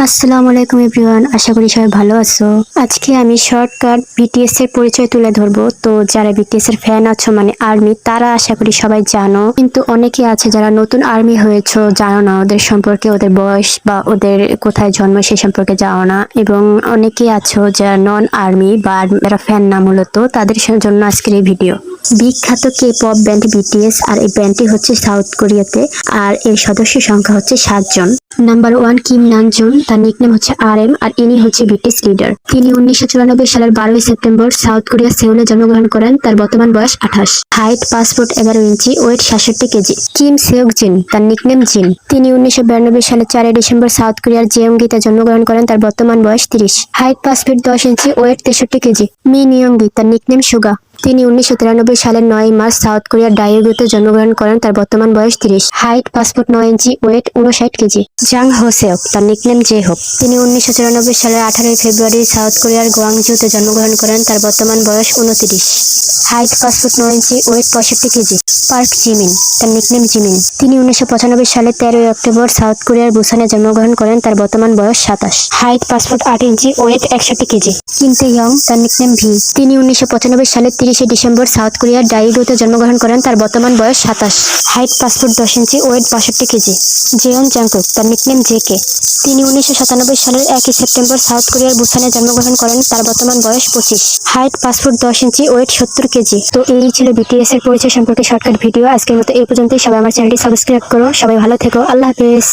আসসালামু আলাইকুম এভরিওয়ান, আশা করি সবাই ভালো আছো। আজকে আমি শর্টকাট বিটিএস এর পরিচয় তুলে ধরবো। তো যারা বিটিএস এর ফ্যান আছো মানে আর্মি, তারা আশা করি সবাই জানো, কিন্তু অনেকে আছে যারা নতুন আর্মি হয়েছো, জানো না ওদের সম্পর্কে, ওদের বয়স বা ওদের কোথায় জন্ম সে সম্পর্কে জানো না। এবং অনেকে আছো যারা নন আর্মি বা যারা ফ্যান না মূলত, তাদের জন্য আজকের এই ভিডিও। বিখ্যাত কে পপ ব্যান্ড বিটিএস, আর এই ব্যান্ডটি হচ্ছে সাউথ কোরিয়াতে, আর এর সদস্য সংখ্যা হচ্ছে 7 জন। নাম্বার 1 কিম নামজুন, তার নিকনেম হচ্ছে RM, আর ইনি হচ্ছে বিটিএস লিডার। তিনি 1994 সালের 12ই সেপ্টেম্বর সাউথ কোরিয়ার সেউলে জন্মগ্রহণ করেন। তার বর্তমান বয়স 28। হাইট 5 ফুট 11 ইঞ্চি, ওয়েট 67 কেজি। কিম সেওক জিন, তার নিকনেম জিন। তিনি 1992 সালের 4 ডিসেম্বর সাউথ কোরিয়ার জেওঙ্গিতে জন্মগ্রহণ করেন। তার বর্তমান বয়স 30। হাইট 5 ফিট 10 ইঞ্চি, ওয়েট 63 কেজি। মি নিয়ঙ্গি, তার নিকনেম সুগা। তিনি 1993 সালের 9 মার্চ সাউথ কোরিয়ার ডায়েগুতে জন্মগ্রহণ করেন। তার বর্তমান বয়স 30। হাইট 5 ফুট 9 ইঞ্চি, ওয়েট 59 কেজি। জাং হোসেওক, তার নিকনেম জে হোক। তিনি 1994 সালের 18 ফেব্রুয়ারি সাউথ কোরিয়ার গোয়াংজুতে জন্মগ্রহণ করেন। তার বর্তমান বয়স 29। হাইট 5 ফুট 9 ইঞ্চি, ওয়েট 65 কেজি। পার্ক জিমিন, তার নিকনেম জিমিন। তিনি 1995 সালের 13 অক্টোবর সাউথ কোরিয়ার বুসানে জন্মগ্রহণ করেন। তার বর্তমান বয়স 27। হাইট 5 ফুট 8 ইঞ্চি, ওয়েট 61 কেজি। কিম তেইয়ং, তার নিকনেম ভি। তিনি 1995 সালের 30 ডিসেম্বর সাউথ কোরিয়ার ডাইগুতে জন্মগ্রহণ করেন। তার বর্তমান বয়স 27। হাইট 5 ফুট 10 ইঞ্চি, ওয়েট 62 কেজি। জেয়ন জাংকুক, তার নিকনেম জেকে। তিনি 1997 সালের 1 সেপ্টেম্বর সাউথ কোরিয়ার বুসানে জন্মগ্রহণ করেন। তার বর্তমান বয়স 25। হাইট 5 ফুট 10 ইঞ্চি, ওয়েট 70 কেজি। তো এই ছিল বিটিএস এর পরিচয় সম্পর্কে শর্টকাট ভিডিও। আজকের মতো এই পর্যন্তই। সবাই আমার চ্যানেলটি সাবস্ক্রাইব করো। সবাই ভালো থেকো। আল্লাহ হাফেজ।